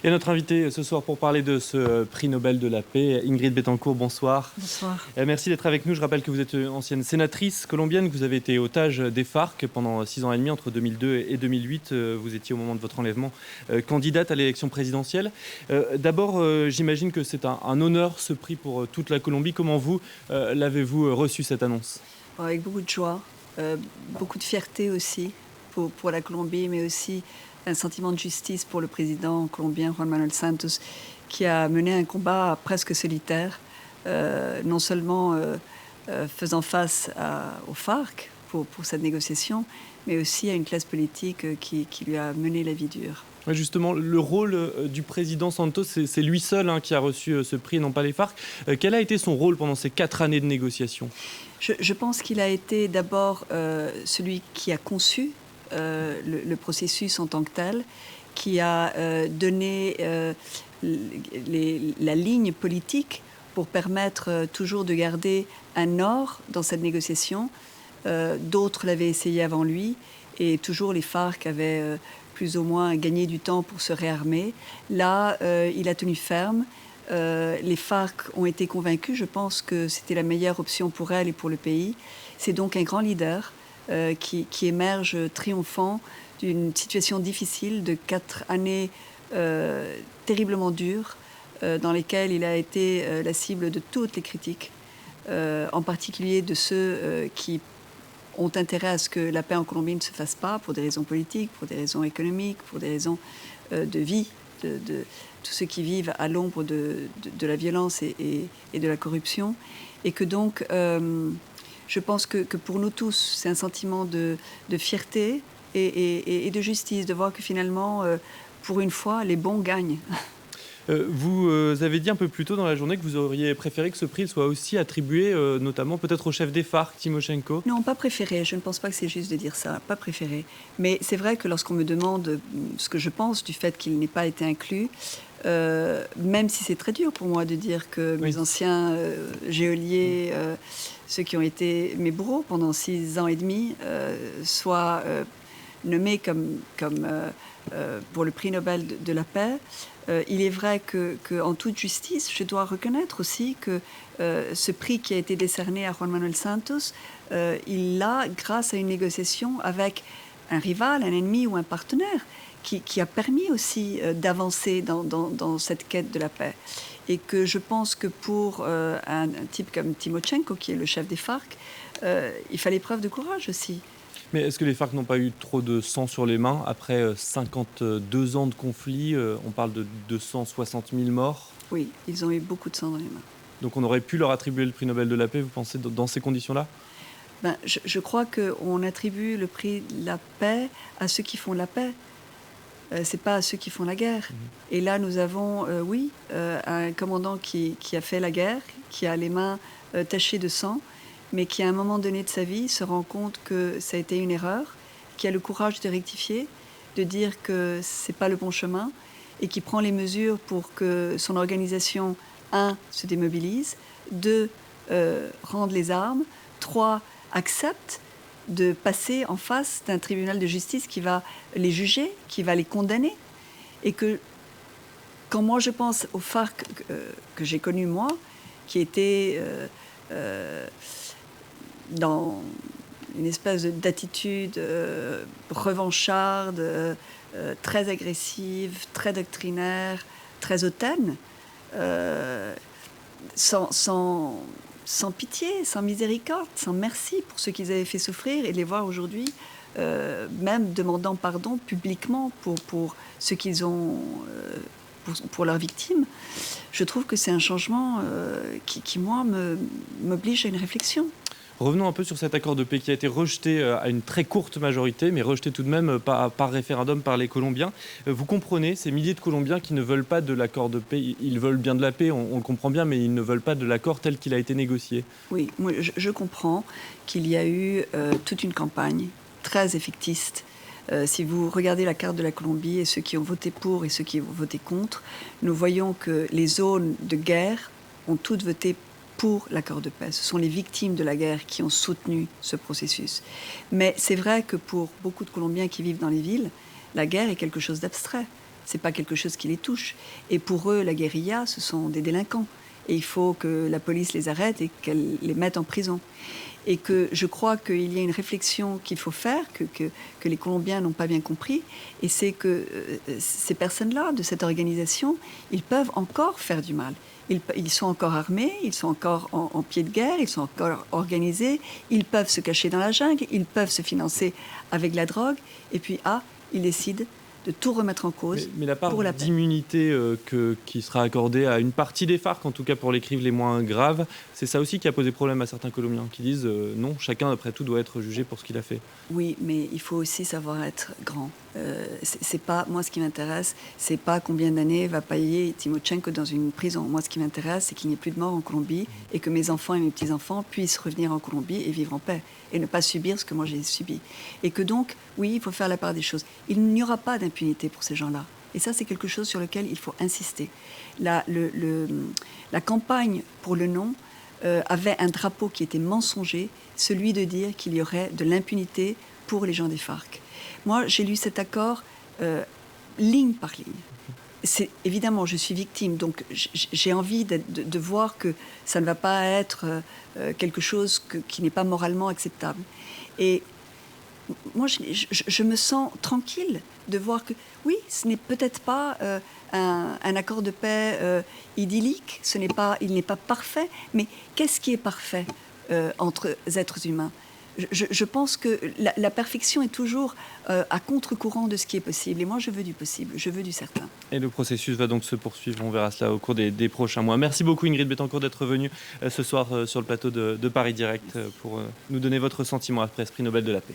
Et notre invitée ce soir pour parler de ce prix Nobel de la paix, Ingrid Betancourt, bonsoir. Bonsoir. Merci d'être avec nous. Je rappelle que vous êtes ancienne sénatrice colombienne, que vous avez été otage des FARC pendant 6 ans et demi, entre 2002 et 2008. Vous étiez au moment de votre enlèvement candidate à l'élection présidentielle. D'abord, j'imagine que c'est un honneur ce prix pour toute la Colombie. Comment vous l'avez-vous reçu cette annonce ? Avec beaucoup de joie, beaucoup de fierté aussi pour la Colombie, mais aussi un sentiment de justice pour le président colombien Juan Manuel Santos, qui a mené un combat presque solitaire, non seulement faisant face aux FARC pour cette négociation, mais aussi à une classe politique qui lui a mené la vie dure. Justement, le rôle du président Santos, c'est lui seul qui a reçu ce prix, et non pas les FARC. Quel a été son rôle pendant ces 4 années de négociations ? Je pense qu'il a été d'abord celui qui a conçu le processus en tant que tel, qui a donné la ligne politique pour permettre toujours de garder un ordre dans cette négociation. D'autres l'avaient essayé avant lui et toujours les FARC avaient plus ou moins gagné du temps pour se réarmer. Là, il a tenu ferme. Les FARC ont été convaincus. Je pense que c'était la meilleure option pour elle et pour le pays. C'est donc un grand leader qui émerge triomphant d'une situation difficile de 4 années terriblement dures dans lesquelles il a été la cible de toutes les critiques, en particulier de ceux qui ont intérêt à ce que la paix en Colombie ne se fasse pas pour des raisons politiques, pour des raisons économiques, pour des raisons de vie, de tous ceux qui vivent à l'ombre de la violence et de la corruption. Et que donc, je pense que pour nous tous, c'est un sentiment de fierté et de justice, de voir que finalement, pour une fois, les bons gagnent. Vous avez dit un peu plus tôt dans la journée que vous auriez préféré que ce prix soit aussi attribué, notamment peut-être au chef des FARC, Timoshenko. Non, pas préféré. Je ne pense pas que c'est juste de dire ça. Pas préféré. Mais c'est vrai que lorsqu'on me demande ce que je pense du fait qu'il n'ait pas été inclus, même si c'est très dur pour moi de dire que mes anciens geôliers, ceux qui ont été mes bourreaux pendant 6 ans et demi, soient nommés comme pour le prix Nobel de la paix. Il est vrai qu'en toute justice, je dois reconnaître aussi que ce prix qui a été décerné à Juan Manuel Santos, il l'a grâce à une négociation avec un rival, un ennemi ou un partenaire qui a permis aussi d'avancer dans cette quête de la paix. Et que je pense que pour un type comme Timoshenko, qui est le chef des FARC, il fallait preuve de courage aussi. Mais est-ce que les FARC n'ont pas eu trop de sang sur les mains après 52 ans de conflit? On parle de 260 000 morts. Oui, ils ont eu beaucoup de sang dans les mains. Donc on aurait pu leur attribuer le prix Nobel de la paix, vous pensez, dans ces conditions-là? Je crois qu'on attribue le prix de la paix à ceux qui font la paix. C'est pas à ceux qui font la guerre. Et là, nous avons, un commandant qui a fait la guerre, qui a les mains tachées de sang, mais qui, à un moment donné de sa vie, se rend compte que ça a été une erreur, qui a le courage de rectifier, de dire que c'est pas le bon chemin, et qui prend les mesures pour que son organisation, 1, se démobilise, 2, rende les armes, 3, accepte de passer en face d'un tribunal de justice qui va les juger, qui va les condamner. Et que, quand moi je pense aux FARC que j'ai connus moi, qui étaient dans une espèce d'attitude revancharde, très agressive, très doctrinaire, très hautaine, sans pitié, sans miséricorde, sans merci pour ceux qu'ils avaient fait souffrir, et les voir aujourd'hui même demandant pardon publiquement pour ce qu'ils ont, pour leurs victimes. Je trouve que c'est un changement qui moi, m'oblige à une réflexion. Revenons un peu sur cet accord de paix qui a été rejeté à une très courte majorité, mais rejeté tout de même par référendum par les Colombiens. Vous comprenez ces milliers de Colombiens qui ne veulent pas de l'accord de paix. Ils veulent bien de la paix, on le comprend bien, mais ils ne veulent pas de l'accord tel qu'il a été négocié. Oui, moi, je comprends qu'il y a eu toute une campagne très effectiste. Si vous regardez la carte de la Colombie et ceux qui ont voté pour et ceux qui ont voté contre, nous voyons que les zones de guerre ont toutes voté pour l'accord de paix. Ce sont les victimes de la guerre qui ont soutenu ce processus. Mais c'est vrai que pour beaucoup de Colombiens qui vivent dans les villes, la guerre est quelque chose d'abstrait. c'est pas quelque chose qui les touche. Et pour eux, la guérilla, ce sont des délinquants. Et il faut que la police les arrête et qu'elle les mette en prison. Et que je crois qu'il y a une réflexion qu'il faut faire, que les Colombiens n'ont pas bien compris, et c'est que ces personnes-là, de cette organisation, ils peuvent encore faire du mal. Ils sont encore armés, ils sont encore en pied de guerre, ils sont encore organisés, ils peuvent se cacher dans la jungle, ils peuvent se financer avec la drogue, et puis, ils décident de tout remettre en cause. Mais la part pour la paix. d'immunité qui sera accordée à une partie des FARC, en tout cas pour les crimes les moins graves, c'est ça aussi qui a posé problème à certains Colombiens, qui disent non, chacun après tout doit être jugé pour ce qu'il a fait. Oui, mais il faut aussi savoir être grand. C'est pas, moi, ce qui m'intéresse, c'est pas combien d'années va payer Timochenko dans une prison. Moi, ce qui m'intéresse, c'est qu'il n'y ait plus de morts en Colombie et que mes enfants et mes petits-enfants puissent revenir en Colombie et vivre en paix et ne pas subir ce que moi j'ai subi. Et que donc, oui, il faut faire la part des choses. Il n'y aura pas d'impunité pour ces gens-là. Et ça, c'est quelque chose sur lequel il faut insister. La campagne pour le non avait un drapeau qui était mensonger, celui de dire qu'il y aurait de l'impunité pour les gens des FARC. Moi, j'ai lu cet accord ligne par ligne. Évidemment, je suis victime, donc j'ai envie de voir que ça ne va pas être quelque chose qui n'est pas moralement acceptable. Et moi, je me sens tranquille de voir que, oui, ce n'est peut-être pas un accord de paix idyllique, il n'est pas parfait, mais qu'est-ce qui est parfait entre êtres humains ? Je pense que la perfection est toujours à contre-courant de ce qui est possible. Et moi, je veux du possible, je veux du certain. Et le processus va donc se poursuivre. On verra cela au cours des prochains mois. Merci beaucoup Ingrid Betancourt d'être venue ce soir sur le plateau de Paris Direct pour nous donner votre sentiment après ce prix Nobel de la paix.